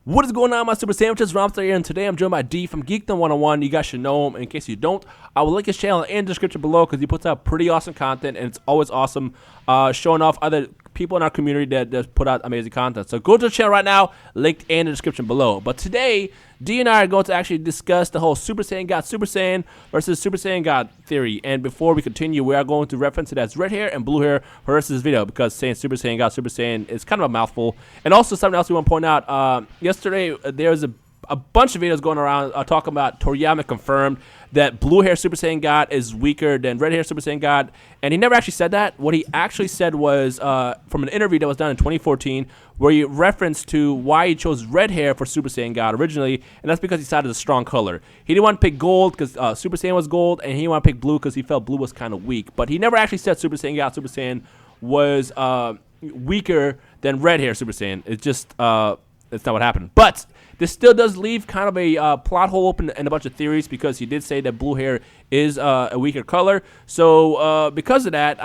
What is going on, my super sandwiches? Rhymestyle here, and today I'm joined by D from GEEKDOM 101. You guys should know him. In case you don't, I will link his channel in the description below because he puts out pretty awesome content, and it's always awesome showing off other people in our community that put out amazing content. So go to the channel right now, linked in the description below. But today, D and I are going to actually discuss the whole Super Saiyan God Super Saiyan versus Super Saiyan God theory. And before we continue, we are going to reference it as red hair and blue hair for the rest of this video because saying Super Saiyan God Super Saiyan is kind of a mouthful. And also something else we want to point out, yesterday there was a bunch of videos going around talking about Toriyama confirmed that blue hair Super Saiyan God is weaker than red hair Super Saiyan God, and he never actually said that. What he actually said was from an interview that was done in 2014 where he referenced to why he chose red hair for Super Saiyan God originally, and that's because he thought it was a strong color. He didn't want to pick gold because Super Saiyan was gold, and he didn't want to pick blue because he felt blue was kind of weak. But he never actually said Super Saiyan God Super Saiyan was weaker than red hair Super Saiyan. It's just that's not what happened. But this still does leave kind of a plot hole open and a bunch of theories because he did say that blue hair is a weaker color. So because of that,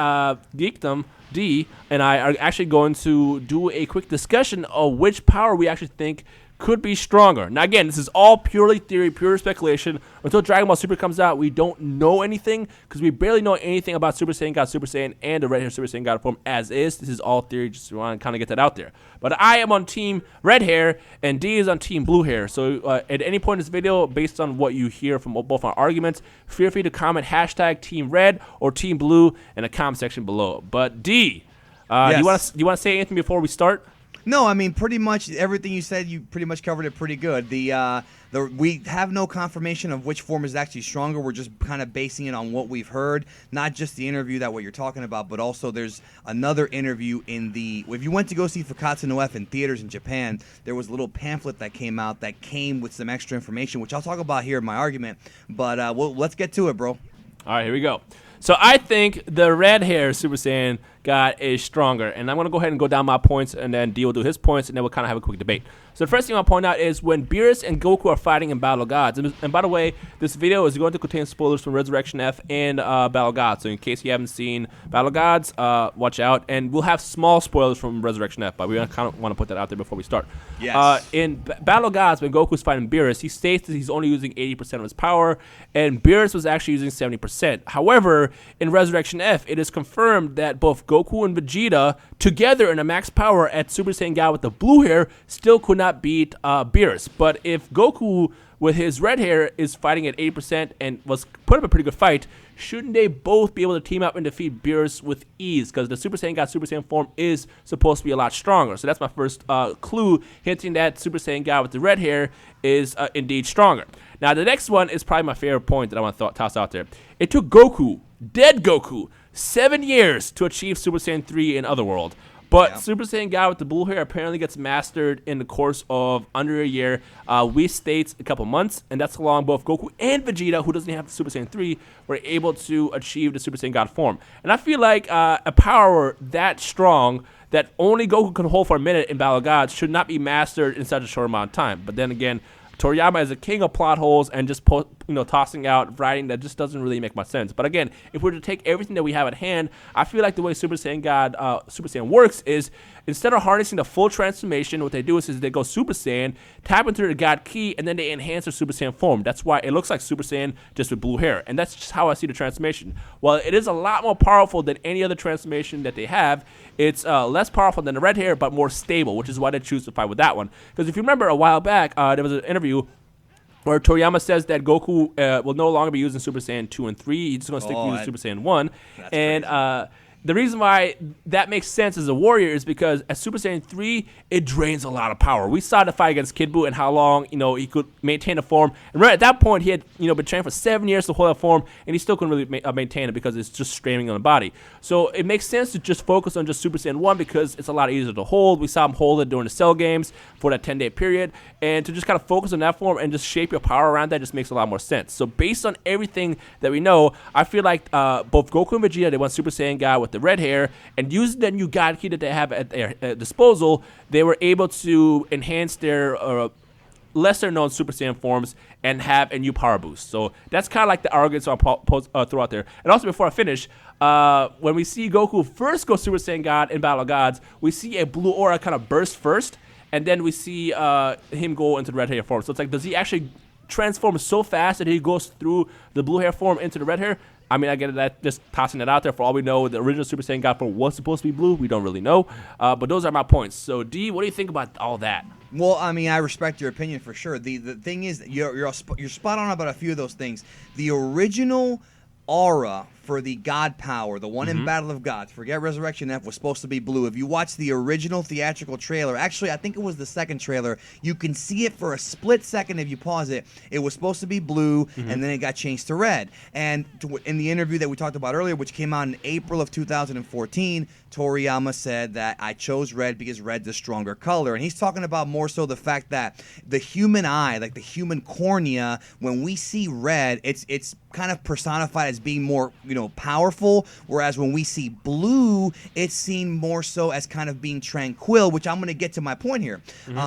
GEEKDOM, D, and I are actually going to do a quick discussion of which power we actually think could be stronger. Now again, this is all purely theory, pure speculation. Until Dragon Ball Super comes out, we don't know anything because we barely know anything about Super Saiyan God Super Saiyan and the red hair Super Saiyan God form as is. This is all theory, just want to kind of get that out there. But I am on team red hair and D is on team blue hair. So at any point in this video, based on what you hear from both our arguments, feel free to comment hashtag team red or team blue in the comment section below. But D, Yes. do you want to say anything before we start? No, I mean, pretty much everything you said, you pretty much covered it pretty good. We have no confirmation of which form is actually stronger. We're just kind of basing it on what we've heard, not just the interview that what you're talking about, but also there's another interview in the, if you went to go see Fakatsu no F in theaters in Japan, there was a little pamphlet that came out that came with some extra information, which I'll talk about here in my argument, but let's get to it, bro. All right, here we go. So I think the red hair Super Saiyan God is stronger, and I'm going to go ahead and go down my points, and then D will do his points, and then we'll kind of have a quick debate. So the first thing I'll point out is when Beerus and Goku are fighting in Battle of Gods, and by the way, this video is going to contain spoilers from Resurrection F and Battle of Gods, so in case you haven't seen Battle of Gods, watch out, and we'll have small spoilers from Resurrection F, but we kind of want to put that out there before we start. Yes. In Battle of Gods, when Goku's fighting Beerus, he states that he's only using 80% of his power, and Beerus was actually using 70%. However, in Resurrection F, it is confirmed that both Goku and Vegeta together in a max power at Super Saiyan God with the blue hair still could not beat Beerus. But if Goku with his red hair is fighting at 80% and was put up a pretty good fight, shouldn't they both be able to team up and defeat Beerus with ease? Because the Super Saiyan God Super Saiyan form is supposed to be a lot stronger. So that's my first clue, hinting that Super Saiyan God with the red hair is indeed stronger. Now the next one is probably my favorite point that I want to toss out there. It took Goku, dead Goku, 7 years to achieve Super Saiyan 3 in Otherworld. But Super Saiyan God with the blue hair apparently gets mastered in the course of under a year. We states a couple months, and that's how long both Goku and Vegeta, who doesn't have Super Saiyan 3, were able to achieve the Super Saiyan God form. And I feel like a power that strong that only Goku can hold for a minute in Battle of Gods should not be mastered in such a short amount of time. But then again, Toriyama is a king of plot holes and just tossing out writing that just doesn't really make much sense. But again, if we were to take everything that we have at hand, I feel like the way Super Saiyan God Super Saiyan works is instead of harnessing the full transformation, what they do is they go Super Saiyan, tap into the God Ki, and then they enhance their Super Saiyan form. That's why it looks like Super Saiyan just with blue hair, and that's just how I see the transformation. While it is a lot more powerful than any other transformation that they have, it's less powerful than the red hair, but more stable, which is why they choose to fight with that one. Because if you remember a while back, there was an interview where Toriyama says that Goku will no longer be using Super Saiyan 2 and 3. He's just going to stick to using Super Saiyan 1. And the reason why that makes sense as a warrior is because at Super Saiyan 3, it drains a lot of power. We saw the fight against Kid Buu and how long, he could maintain the form. And right at that point, he had, been training for 7 years to hold that form, and he still couldn't really maintain it because it's just straining on the body. So it makes sense to just focus on just Super Saiyan 1 because it's a lot easier to hold. We saw him hold it during the Cell games for that 10-day period. And to just kind of focus on that form and just shape your power around that just makes a lot more sense. So based on everything that we know, I feel like both Goku and Vegeta, they went Super Saiyan God with the red hair, and using the new God Ki that they have at their disposal, they were able to enhance their lesser known Super Saiyan forms and have a new power boost. So that's kind of like the arguments I'll throw out there. And also before I finish, when we see Goku first go Super Saiyan God in Battle of Gods, we see a blue aura kind of burst first, and then we see him go into the red hair form. So it's like, does he actually transform so fast that he goes through the blue hair form into the red hair? I mean, I get that, just tossing it out there. For all we know, the original Super Saiyan God form was supposed to be blue. We don't really know. But those are my points. So, D, what do you think about all that? Well, I mean, I respect your opinion for sure. The thing is, you're spot on about a few of those things. The original aura for the God power, the one in Battle of Gods, forget Resurrection F, was supposed to be blue. If you watch the original theatrical trailer, actually, I think it was the second trailer, you can see it for a split second if you pause it. It was supposed to be blue, and then it got changed to red. And in the interview that we talked about earlier, which came out in April of 2014, Toriyama said that I chose red because red's a stronger color. And he's talking about more so the fact that the human eye, like the human cornea, when we see red, it's kind of personified as being more, powerful, whereas when we see blue, it's seen more so as kind of being tranquil, which I'm going to get to my point here.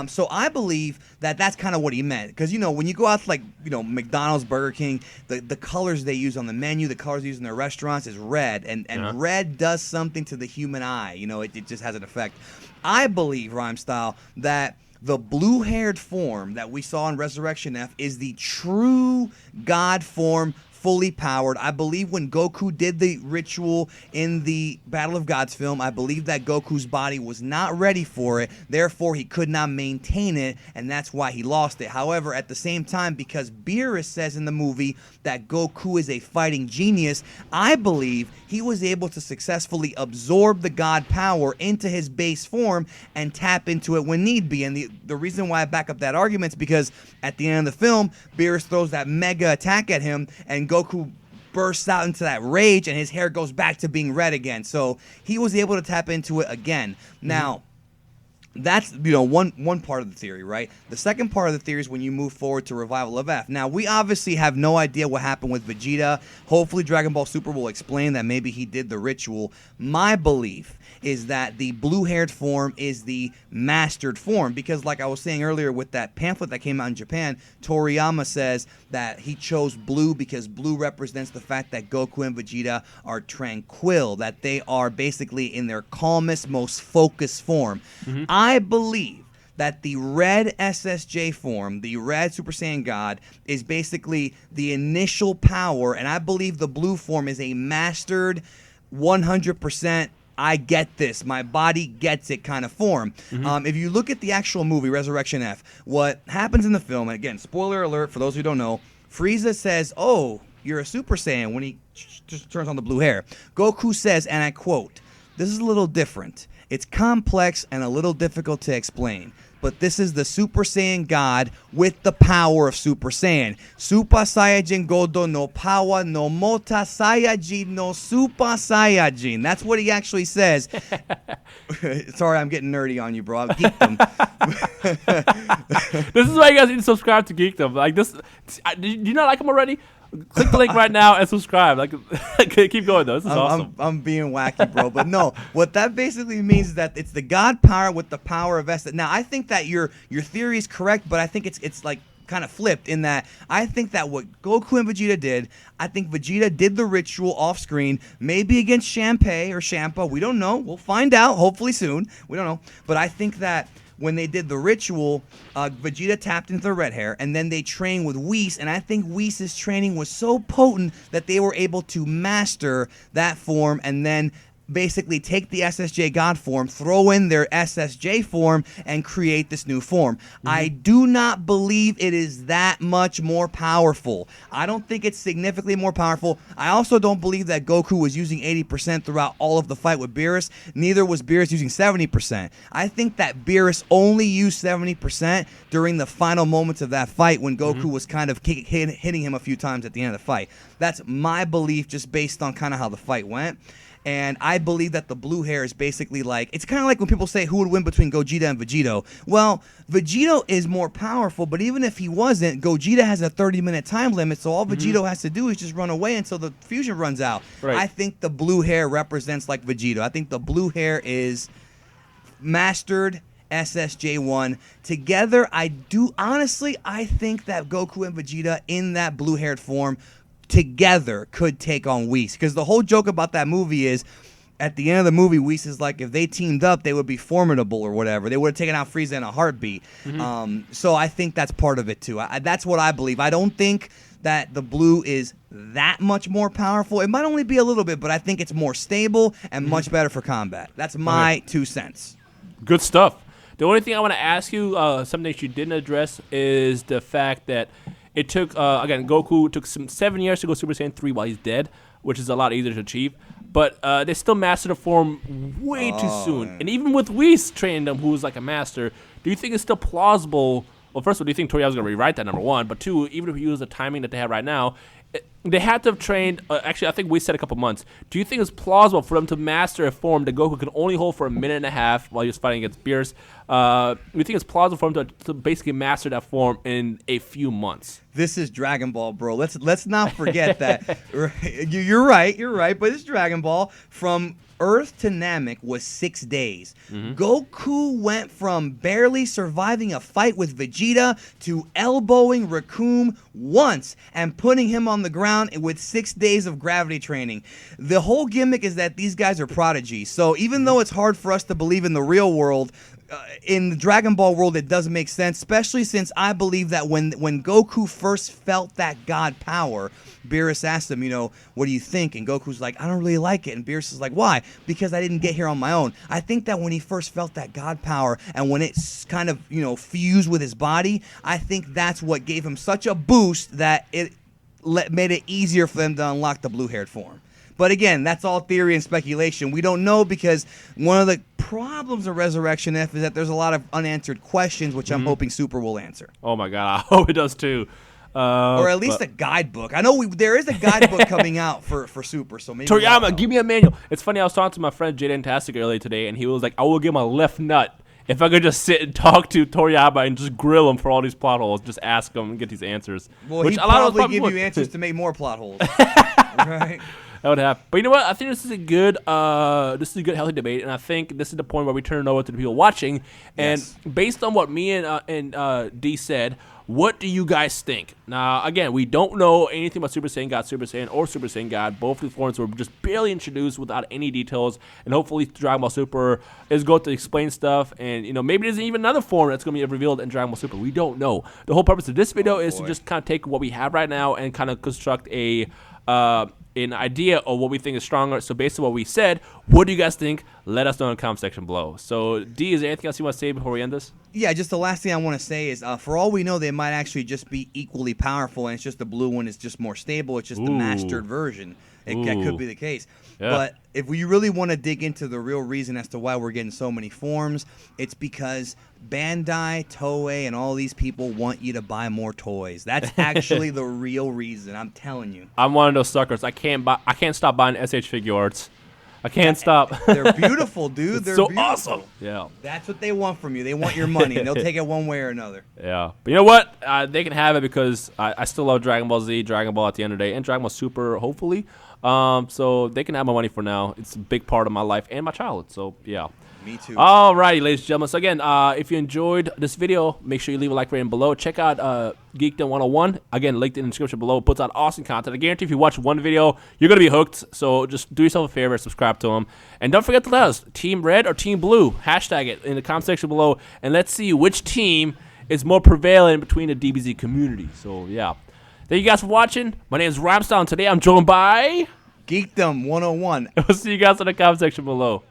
So I believe that that's kind of what he meant, because when you go out to like McDonald's, Burger King, the colors they use on the menu, the colors they use in their restaurants is red, and red does something to the human eye. It just has an effect. I believe, Rhymestyle, that the blue-haired form that we saw in Resurrection F is the true God form, fully powered. I believe when Goku did the ritual in the Battle of Gods film, I believe that Goku's body was not ready for it, therefore he could not maintain it, and that's why he lost it. However, at the same time, because Beerus says in the movie that Goku is a fighting genius, I believe he was able to successfully absorb the God power into his base form and tap into it when need be. And the reason why I back up that argument is because at the end of the film, Beerus throws that mega attack at him, and Goku bursts out into that rage, and his hair goes back to being red again. So he was able to tap into it again. Now, that's one part of the theory, right? The second part of the theory is when you move forward to Revival of F. Now, we obviously have no idea what happened with Vegeta. Hopefully Dragon Ball Super will explain that maybe he did the ritual. My belief is that the blue-haired form is the mastered form, because like I was saying earlier with that pamphlet that came out in Japan, Toriyama says that he chose blue because blue represents the fact that Goku and Vegeta are tranquil, that they are basically in their calmest, most focused form. I believe that the red SSJ form, the red Super Saiyan God, is basically the initial power, and I believe the blue form is a mastered 100% I get this, my body gets it kind of form. If you look at the actual movie, Resurrection F, what happens in the film, and again, spoiler alert for those who don't know, Frieza says, "Oh, you're a Super Saiyan," when he just turns on the blue hair. Goku says, and I quote, "This is a little different. It's complex and a little difficult to explain, but this is the Super Saiyan God with the power of Super Saiyan. Super Saiyajin Godo no power no Mota Saiyajin no Super Saiyajin." That's what he actually says. Sorry, I'm getting nerdy on you, bro. I'm GEEKDOM. This is why you guys need to subscribe to GEEKDOM. Like this, do you not like him already? Click the link right now and subscribe. Like, keep going though. This is awesome. I'm being wacky, bro. But no, what that basically means is that it's the God power with the power of S. Now, I think that your theory is correct, but I think it's like kind of flipped in that I think that what Goku and Vegeta did, I think Vegeta did the ritual off screen, maybe against Shanpei or Champa. We don't know. We'll find out hopefully soon. We don't know. But I think that when they did the ritual, Vegeta tapped into the red hair, and then they trained with Whis, and I think Whis' training was so potent that they were able to master that form and then basically take the SSJ God form, throw in their SSJ form, and create this new form. I do not believe it is that much more powerful. I don't think it's significantly more powerful. I also don't believe that Goku was using 80% throughout all of the fight with Beerus. Neither was Beerus using 70%. I think that Beerus only used 70% during the final moments of that fight when Goku was kind of hitting him a few times at the end of the fight. That's my belief just based on kind of how the fight went. And I believe that the blue hair is basically like, it's kind of like when people say who would win between Gogeta and Vegito. Well, Vegito is more powerful, but even if he wasn't, Gogeta has a 30-minute time limit, so all Vegito has to do is just run away until the fusion runs out. Right. I think the blue hair represents like Vegito. I think the blue hair is mastered SSJ1. Together, I think that Goku and Vegeta in that blue-haired form together could take on Whis, because the whole joke about that movie is at the end of the movie, Whis is like, if they teamed up, they would be formidable or whatever. They would have taken out Frieza in a heartbeat. So I think that's part of it too. That's what I believe. I don't think that the blue is that much more powerful. It might only be a little bit, but I think it's more stable and much better for combat. That's my 2 cents. Good stuff. The only thing I want to ask you, something that you didn't address, is the fact that it took, again, Goku took 7 years to go Super Saiyan 3 while he's dead, which is a lot easier to achieve. But they still mastered the form way too soon. And even with Whis training them, who was like a master, do you think it's still plausible? Well, first of all, do you think Toriyama's going to rewrite that, number one? But two, even if you use the timing that they have right now, they had to have trained, actually, I think we said a couple months. Do you think it's plausible for them to master a form that Goku could only hold for a minute and a half while he was fighting against Beerus? Do you think it's plausible for him to basically master that form in a few months? This is Dragon Ball, bro. Let's not forget that. You're right, but it's Dragon Ball. From Earth to Namek was 6 days. Goku went from barely surviving a fight with Vegeta to elbowing Recoome once and putting him on the ground with 6 days of gravity training. The whole gimmick is that these guys are prodigies. So even though it's hard for us to believe in the real world, in the Dragon Ball world, it does make sense, especially since I believe that when Goku first felt that god power, Beerus asked him, what do you think? And Goku's like, I don't really like it. And Beerus is like, why? Because I didn't get here on my own. I think that when he first felt that god power and when it's kind of, fused with his body, I think that's what gave him such a boost that it made it easier for them to unlock the blue-haired form. But again, that's all theory and speculation. We don't know because one of the problems of Resurrection F is that there's a lot of unanswered questions, which I'm hoping Super will answer. Oh, my God. I hope it does, too. Or at least a guidebook. I know there is a guidebook coming out for Super, so maybe Toriyama, give me a manual. It's funny, I was talking to my friend JAYAIN earlier today, and he was like, I will give him a left nut if I could just sit and talk to Toriyama and just grill him for all these plot holes, just ask him and get these answers. Well, he'd probably give you answers to make more plot holes. Right? That would happen. But you know what? I think this is a good, healthy debate, and I think this is the point where we turn it over to the people watching. And based on what me and D said, what do you guys think? Now, again, we don't know anything about Super Saiyan God, Super Saiyan, or Super Saiyan God. Both of the forms were just barely introduced without any details, and hopefully Dragon Ball Super is going to explain stuff, and maybe there's even another form that's going to be revealed in Dragon Ball Super. We don't know. The whole purpose of this video is to just kind of take what we have right now and kind of construct an idea of what we think is stronger. So based on what we said, what do you guys think? Let us know in the comment section below. So D, is there anything else you want to say before we end this? Yeah, just the last thing I want to say is, for all we know, they might actually just be equally powerful, and it's just the blue one is just more stable. It's just the mastered version. That could be the case. Yeah. But if we really want to dig into the real reason as to why we're getting so many forms, it's because Bandai, Toei, and all these people want you to buy more toys. That's actually the real reason. I'm telling you. I'm one of those suckers. I can't stop buying SH figure arts. I can't stop. They're beautiful, dude. They're so beautiful. Awesome. Yeah. That's what they want from you. They want your money, and they'll take it one way or another. Yeah. But you know what? They can have it because I still love Dragon Ball Z, Dragon Ball at the end of the day, and Dragon Ball Super, hopefully. So they can have my money for now. It's a big part of my life and my childhood. So, yeah. Me too. Alrighty, ladies and gentlemen. So again, if you enjoyed this video, make sure you leave a like rating below. Check out GEEKDOM 101. Again, linked in the description below. It puts out awesome content. I guarantee if you watch one video, you're going to be hooked. So just do yourself a favor, subscribe to them. And don't forget to let us, Team Red or Team Blue, hashtag it in the comment section below. And let's see which team is more prevalent between the DBZ community. So, yeah. Thank you guys for watching. My name is Rhymestyle, and today I'm joined by GEEKDOM 101. We'll see you guys in the comment section below.